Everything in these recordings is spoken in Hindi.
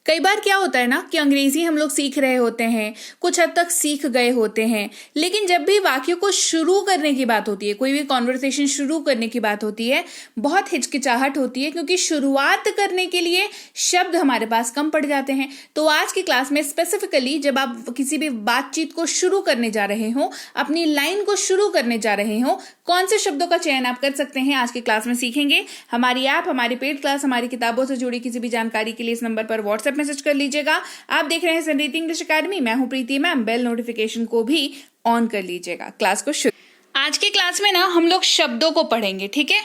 कई बार क्या होता है ना कि अंग्रेजी हम लोग सीख रहे होते हैं, कुछ हद तक सीख गए होते हैं, लेकिन जब भी वाक्य को शुरू करने की बात होती है, कोई भी कॉन्वर्सेशन शुरू करने की बात होती है, बहुत हिचकिचाहट होती है क्योंकि शुरुआत करने के लिए शब्द हमारे पास कम पड़ जाते हैं। तो आज की क्लास में स्पेसिफिकली जब आप किसी भी बातचीत को शुरू करने जा रहे हो, अपनी लाइन को शुरू करने जा रहे हो, कौन से शब्दों का चयन आप कर सकते हैं आज की क्लास में सीखेंगे। हमारी ऐप, हमारी पेड क्लास, हमारी किताबों से जुड़ी किसी भी जानकारी के लिए इस नंबर पर व्हाट्सएप मैसेज कर लीजिएगा। आप देख रहे हैं संरीति इंग्लिश अकेडमी, मैं हूं प्रीति मैम। बेल नोटिफिकेशन को भी ऑन कर लीजिएगा। क्लास को शुरू। आज की क्लास में ना हम लोग शब्दों को पढ़ेंगे, ठीक है,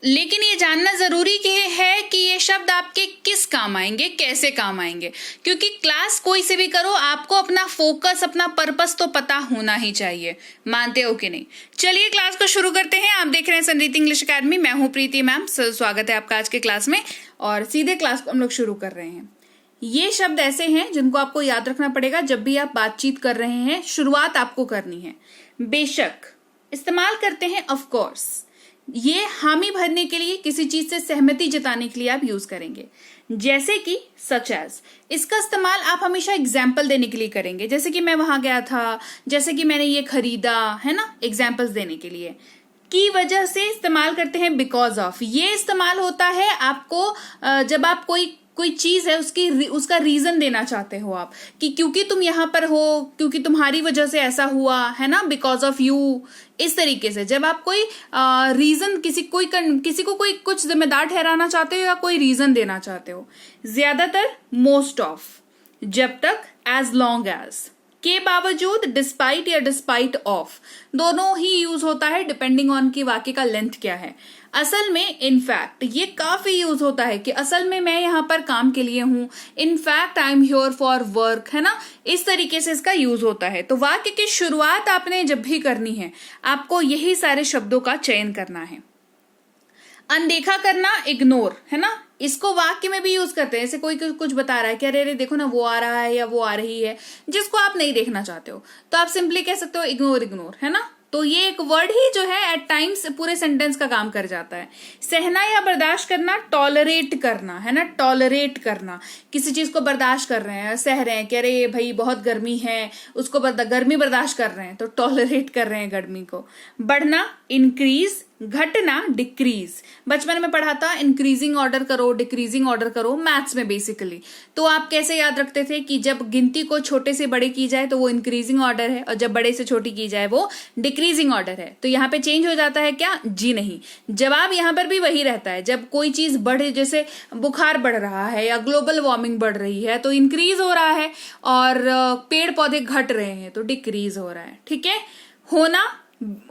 लेकिन ये जानना जरूरी है कि ये शब्द आपके किस काम आएंगे, कैसे काम आएंगे, क्योंकि क्लास कोई से भी करो, आपको अपना फोकस, अपना पर्पस तो पता होना ही चाहिए। मानते हो कि नहीं? चलिए क्लास को शुरू करते हैं। आप देख रहे हैं संरीति इंग्लिश अकेडमी, मैं हूं प्रीति मैम। स्वागत है आपका आज के क्लास में और सीधे क्लास को हम लोग शुरू कर रहे हैं। ये शब्द ऐसे हैं जिनको आपको याद रखना पड़ेगा जब भी आप बातचीत कर रहे हैं, शुरुआत आपको करनी है। बेशक इस्तेमाल करते हैं ऑफ कोर्स, ये हामी भरने के लिए, किसी चीज से सहमति जताने के लिए आप यूज करेंगे। जैसे कि सच एज, इसका इस्तेमाल आप हमेशा एग्जाम्पल देने के लिए करेंगे। जैसे कि मैं वहां गया था, जैसे कि मैंने ये खरीदा, है ना, एग्जाम्पल्स देने के लिए। की वजह से इस्तेमाल करते हैं बिकॉज ऑफ, ये इस्तेमाल होता है आपको जब आप कोई चीज है उसका रीजन देना चाहते हो आप, कि क्योंकि तुम यहां पर हो, क्योंकि तुम्हारी वजह से ऐसा हुआ, है ना, बिकॉज ऑफ यू। इस तरीके से जब आप कोई रीजन किसी को कोई कुछ जिम्मेदार ठहराना चाहते हो या कोई रीजन देना चाहते हो। ज्यादातर मोस्ट ऑफ, जब तक, एज लॉन्ग एज, के बावजूद, डिस्पाइट या डिस्पाइट ऑफ, दोनों ही यूज होता है डिपेंडिंग ऑन कि वाक्य का लेंथ क्या है। असल में इनफैक्ट ये काफी यूज होता है कि असल में मैं यहां पर काम के लिए हूं, in fact I am here for work, है ना, इस तरीके से इसका यूज होता है। तो वाक्य की शुरुआत आपने जब भी करनी है, आपको यही सारे शब्दों का चयन करना है। अनदेखा करना, इग्नोर, है ना, इसको वाक्य में भी यूज करते हैं। जैसे कोई कुछ बता रहा है कि अरे देखो ना, वो आ रहा है या वो आ रही है, जिसको आप नहीं देखना चाहते हो, तो आप सिंपली कह सकते हो इग्नोर, इग्नोर, है ना। तो ये एक वर्ड ही जो है एट टाइम्स पूरे सेंटेंस का काम कर जाता है। सहना या बर्दाश्त करना, टॉलरेट करना, है ना, टॉलरेट करना, किसी चीज को बर्दाश्त कर रहे हैं, सह रहे हैं कि अरे भाई बहुत गर्मी है, उसको गर्मी बर्दाश्त कर रहे हैं, तो टॉलरेट कर रहे हैं गर्मी को। बढ़ना, इंक्रीज, घटना, डिक्रीज। बचपन में पढ़ा था इंक्रीजिंग ऑर्डर करो, डिक्रीजिंग ऑर्डर करो, मैथ्स में बेसिकली। तो आप कैसे याद रखते थे कि जब गिनती को छोटे से बड़े की जाए तो वो इंक्रीजिंग ऑर्डर है, और जब बड़े से छोटी की जाए वो डिक्रीजिंग ऑर्डर है। तो यहाँ पे चेंज हो जाता है क्या? जी नहीं, जवाब यहाँ पर भी वही रहता है। जब कोई चीज बढ़े, जैसे बुखार बढ़ रहा है या ग्लोबल वार्मिंग बढ़ रही है, तो इंक्रीज हो रहा है, और पेड़ पौधे घट रहे हैं तो डिक्रीज हो रहा है, ठीक है।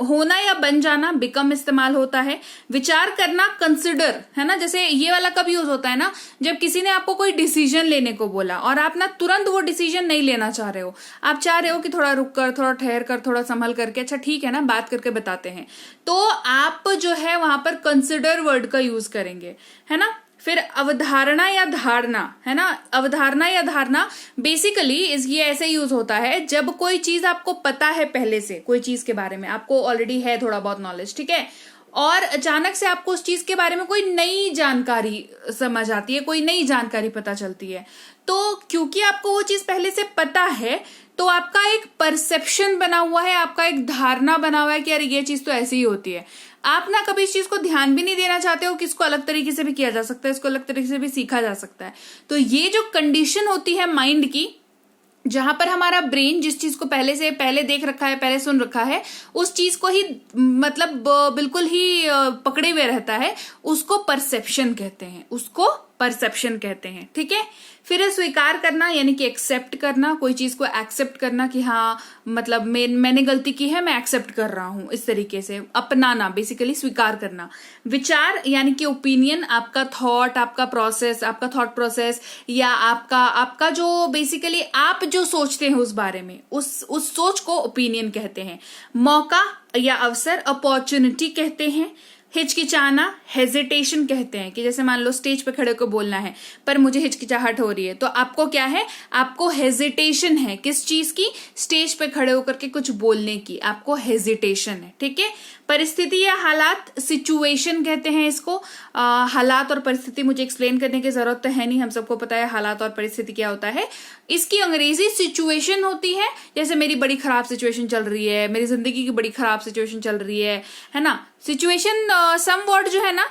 होना या बन जाना, बिकम इस्तेमाल होता है। विचार करना, कंसिडर, है ना, जैसे ये वाला कब यूज होता है ना, जब किसी ने आपको कोई डिसीजन लेने को बोला और आप ना तुरंत वो डिसीजन नहीं लेना चाह रहे हो, आप चाह रहे हो कि थोड़ा रुक कर, थोड़ा ठहर कर, थोड़ा संभल करके, अच्छा ठीक है ना, बात करके बताते हैं, तो आप जो है वहां पर कंसिडर वर्ड का यूज करेंगे, है ना। फिर अवधारणा या धारणा, है ना, अवधारणा या धारणा बेसिकली ये ऐसे यूज होता है जब कोई चीज आपको पता है पहले से, कोई चीज के बारे में आपको ऑलरेडी है थोड़ा बहुत नॉलेज, ठीक है, और अचानक से आपको उस चीज के बारे में कोई नई जानकारी समझ आती है, कोई नई जानकारी पता चलती है। तो क्योंकि आपको वो चीज पहले से पता है, तो आपका एक परसेप्शन बना हुआ है, आपका एक धारणा बना हुआ है कि यार ये चीज तो ऐसी ही होती है। आप ना कभी इस चीज को ध्यान भी नहीं देना चाहते हो कि इसको अलग तरीके से भी किया जा सकता है, इसको अलग तरीके से भी सीखा जा सकता है। तो ये जो कंडीशन होती है माइंड की, जहां पर हमारा ब्रेन जिस चीज को पहले देख रखा है, पहले सुन रखा है, उस चीज को ही मतलब बिल्कुल ही पकड़े हुए रहता है, उसको परसेप्शन कहते हैं, उसको परसेप्शन कहते हैं, ठीक है। फिर स्वीकार करना, यानी कि एक्सेप्ट करना, कोई चीज को एक्सेप्ट करना कि हाँ मतलब मैंने गलती की है, मैं एक्सेप्ट कर रहा हूं, इस तरीके से अपनाना, बेसिकली स्वीकार करना। विचार यानी कि ओपिनियन, आपका थॉट, आपका प्रोसेस, आपका थॉट प्रोसेस, या आपका जो बेसिकली आप जो सोचते हैं उस बारे में, उस सोच को ओपिनियन कहते हैं। मौका या अवसर, अपॉर्चुनिटी कहते हैं। हिचकिचाना हेजिटेशन कहते हैं, कि जैसे मान लो स्टेज पे खड़े को बोलना है पर मुझे हिचकिचाहट हो रही है, तो आपको क्या है, आपको हेजिटेशन है किस चीज की, स्टेज पे खड़े होकर के कुछ बोलने की, आपको हेजिटेशन है। ठीक है। परिस्थिति या हालात, सिचुएशन कहते हैं इसको। हालात और परिस्थिति मुझे एक्सप्लेन करने की जरूरत तो है नहीं, हम सबको पता है हालात और परिस्थिति क्या होता है। इसकी अंग्रेजी सिचुएशन होती है। जैसे मेरी बड़ी खराब सिचुएशन चल रही है, मेरी जिंदगी की बड़ी खराब सिचुएशन चल रही है ना। सिचुएशन सम वर्ड जो है ना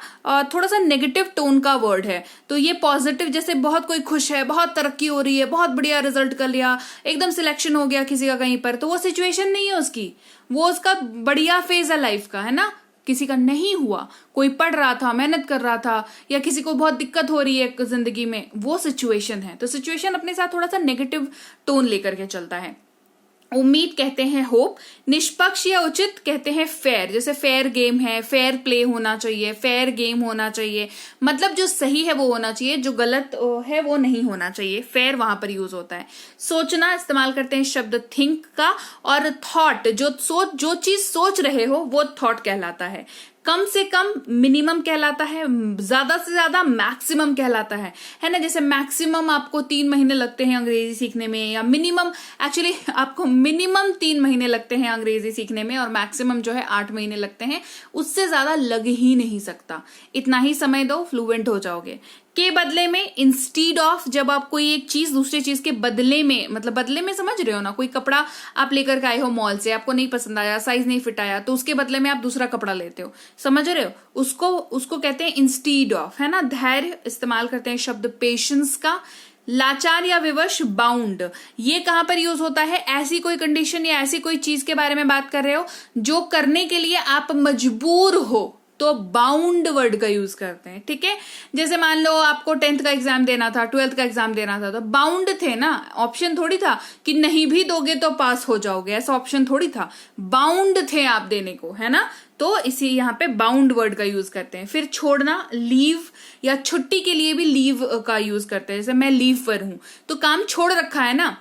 थोड़ा सा नेगेटिव टोन का वर्ड है, तो ये पॉजिटिव, जैसे बहुत कोई खुश है, बहुत तरक्की हो रही है, बहुत बढ़िया रिजल्ट कर लिया, एकदम सिलेक्शन हो गया किसी का कहीं पर, तो वो सिचुएशन नहीं है उसकी, वो उसका बढ़िया फेज है लाइफ का, है ना। किसी का नहीं हुआ, कोई पढ़ रहा था, मेहनत कर रहा था, या किसी को बहुत दिक्कत हो रही है जिंदगी में, वो सिचुएशन है। तो सिचुएशन अपने साथ थोड़ा सा नेगेटिव टोन लेकर के चलता है। उम्मीद कहते हैं होप। निष्पक्ष या उचित कहते हैं फेयर, जैसे फेयर गेम है, फेयर प्ले होना चाहिए, फेयर गेम होना चाहिए, मतलब जो सही है वो होना चाहिए, जो गलत है वो नहीं होना चाहिए, फेयर वहां पर यूज होता है। सोचना इस्तेमाल करते हैं शब्द थिंक का, और थॉट जो चीज सोच रहे हो वो थॉट कहलाता है। कम से कम मिनिमम कहलाता है, ज्यादा से ज्यादा मैक्सिमम कहलाता है ना। जैसे मैक्सिमम आपको 3 महीने लगते हैं अंग्रेजी सीखने में, या मिनिमम एक्चुअली आपको मिनिमम 3 महीने लगते हैं अंग्रेजी सीखने में, और मैक्सिमम जो है 8 महीने लगते हैं, उससे ज्यादा लग ही नहीं सकता। इतना ही समय दो, फ्लुएंट हो जाओगे। के बदले में, इंस्टीड ऑफ, जब आप कोई एक चीज दूसरी चीज के बदले में, मतलब बदले में समझ रहे हो ना, कोई कपड़ा आप लेकर के आए हो मॉल से, आपको नहीं पसंद आया, साइज नहीं फिट आया, तो उसके बदले में आप दूसरा कपड़ा लेते हो, समझ रहे हो, उसको कहते हैं इंस्टीड ऑफ, है ना। धैर्य इस्तेमाल करते हैं शब्द पेशेंस का। लाचार या विवश, बाउंड, ये कहां पर यूज होता है, ऐसी कोई कंडीशन या ऐसी कोई चीज के बारे में बात कर रहे हो जो करने के लिए आप मजबूर हो, तो बाउंड वर्ड का यूज करते हैं। ठीक है। जैसे मान लो आपको 10th का एग्जाम देना था, 12th का एग्जाम देना था, तो बाउंड थे ना, ऑप्शन थोड़ी था कि नहीं भी दोगे तो पास हो जाओगे, ऐसा ऑप्शन थोड़ी था, बाउंड थे आप देने को, है ना। तो इसी यहाँ पे बाउंड वर्ड का यूज करते हैं। फिर छोड़ना, लीव, या छुट्टी के लिए भी लीव का यूज करते हैं। जैसे मैं लीव पर हूं, तो काम छोड़ रखा है ना,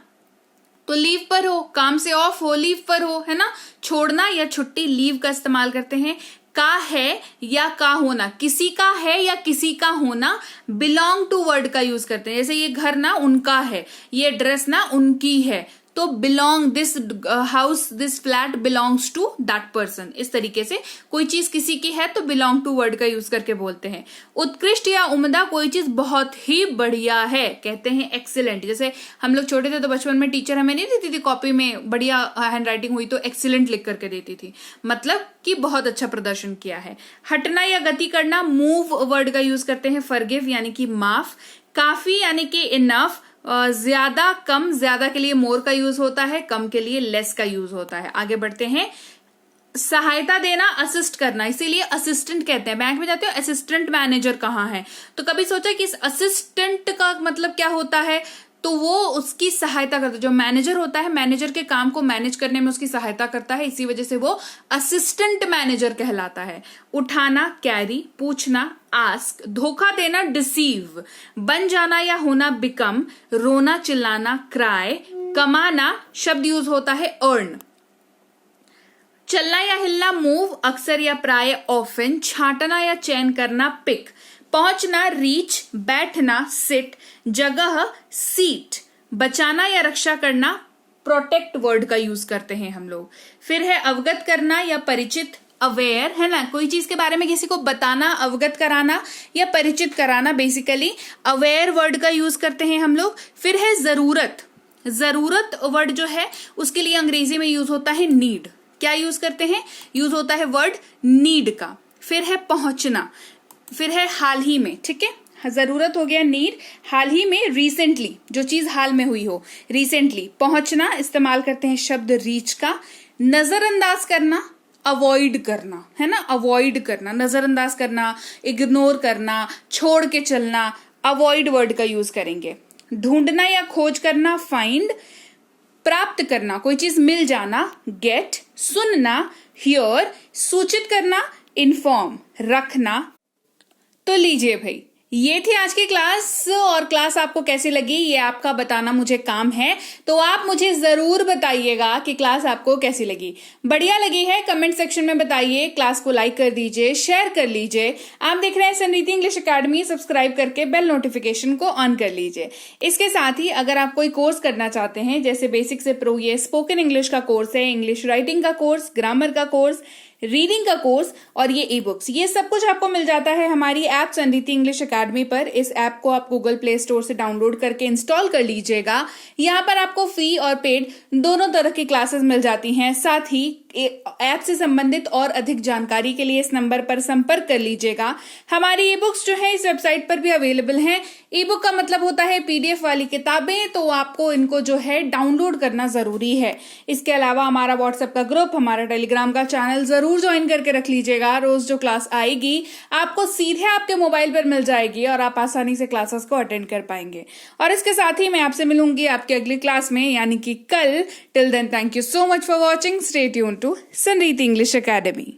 तो लीव पर हो, काम से ऑफ हो, लीव पर हो, है ना। छोड़ना या छुट्टी, लीव का इस्तेमाल करते हैं। का है या का होना, किसी का है या किसी का होना, बिलोंग टू वर्ड का यूज करते हैं। जैसे ये घर ना उनका है, ये ड्रेस ना उनकी है, तो belong, this house, this flat belongs to that person. इस तरीके से कोई चीज किसी की है तो बिलोंग टू वर्ड का यूज करके बोलते हैं। उत्कृष्ट या उम्दा, कोई चीज बहुत ही बढ़िया है, कहते हैं एक्सीलेंट। जैसे हम लोग छोटे थे तो बचपन में टीचर हमें नहीं देती थी कॉपी में बढ़िया हैंड राइटिंग हुई तो एक्सीलेंट लिख करके देती थी, मतलब कि बहुत अच्छा प्रदर्शन किया है। हटना या गति करना, मूव वर्ड का यूज करते हैं। फॉरगिव यानी कि माफ। काफी यानी कि इनफ। ज्यादा कम, ज्यादा के लिए मोर का यूज होता है, कम के लिए लेस का यूज होता है। आगे बढ़ते हैं। सहायता देना, असिस्ट करना, इसीलिए असिस्टेंट कहते हैं। बैंक में जाते हो, असिस्टेंट मैनेजर कहाँ है, तो कभी सोचा कि इस असिस्टेंट का मतलब क्या होता है, तो वो उसकी सहायता करता है। जो मैनेजर होता है, मैनेजर के काम को मैनेज करने में उसकी सहायता करता है, इसी वजह से वो असिस्टेंट मैनेजर कहलाता है। उठाना, कैरी। पूछना, आस्क। धोखा देना, डिसीव। बन जाना या होना, बिकम। रोना चिल्लाना, क्राई। कमाना, शब्द यूज होता है अर्न। चलना या हिलना, मूव। अक्सर या प्राय, ऑफन। छांटना या चयन करना, पिक। पहुंचना, रीच। बैठना, सिट। जगह, सीट। बचाना या रक्षा करना, प्रोटेक्ट वर्ड का यूज करते हैं हम लोग। फिर है अवगत करना या परिचित, अवेयर, है ना। कोई चीज के बारे में किसी को बताना, अवगत कराना या परिचित कराना, बेसिकली अवेयर वर्ड का यूज करते हैं हम लोग। फिर है जरूरत। जरूरत वर्ड जो है उसके लिए अंग्रेजी में यूज होता है नीड। क्या यूज करते हैं, यूज होता है वर्ड नीड का। फिर है पहुंचना। फिर है हाल ही में, ठीक है। जरूरत हो गया नीड, हाल ही में, रिसेंटली, जो चीज हाल में हुई हो, रिसेंटली। पहुंचना इस्तेमाल करते हैं शब्द रीच का। नजरअंदाज करना, अवॉइड करना, है ना, अवॉइड करना, नजरअंदाज करना, इग्नोर करना, छोड़ के चलना, अवॉइड वर्ड का यूज करेंगे। ढूंढना या खोज करना, फाइंड। प्राप्त करना, कोई चीज मिल जाना, गेट। सुनना, हियर। सूचित करना, इन्फॉर्म। रखना। तो लीजिए भाई, ये थी आज की क्लास, और क्लास आपको कैसी लगी ये आपका बताना मुझे काम है, तो आप मुझे जरूर बताइएगा कि क्लास आपको कैसी लगी। बढ़िया लगी है कमेंट सेक्शन में बताइए, क्लास को लाइक कर दीजिए, शेयर कर लीजिए। आप देख रहे हैं समृद्धि इंग्लिश अकेडमी, सब्सक्राइब करके बेल नोटिफिकेशन को ऑन कर लीजिए। इसके साथ ही अगर आप कोई कोर्स करना चाहते हैं, जैसे बेसिक से प्रो, ये स्पोकन इंग्लिश का कोर्स है, इंग्लिश राइटिंग का कोर्स, ग्रामर का कोर्स, रीडिंग का कोर्स और ये ई बुक्स, ये सब कुछ आपको मिल जाता है हमारी ऐप समृद्धि इंग्लिश अकेडमी पर। इस ऐप को आप गूगल प्ले स्टोर से डाउनलोड करके इंस्टॉल कर लीजिएगा। यहाँ पर आपको फ्री और पेड दोनों तरह की क्लासेस मिल जाती हैं। साथ ही ऐप से संबंधित और अधिक जानकारी के लिए इस नंबर पर संपर्क कर लीजिएगा। हमारी ई बुक्स जो है इस वेबसाइट पर भी अवेलेबल हैं। ई बुक का मतलब होता है पीडीएफ वाली किताबें, तो आपको इनको जो है डाउनलोड करना जरूरी है। इसके अलावा हमारा व्हाट्सएप का ग्रुप, हमारा टेलीग्राम का चैनल जरूर ज्वाइन करके रख लीजिएगा। रोज जो क्लास आएगी आपको सीधे आपके मोबाइल पर मिल जाएगी और आप आसानी से क्लासेस को अटेंड कर पाएंगे। और इसके साथ ही मैं आपसे मिलूंगी आपकी अगली क्लास में, यानी कि कल। Till then, thank you so much for watching. Stay tuned to Samriddhi English academy.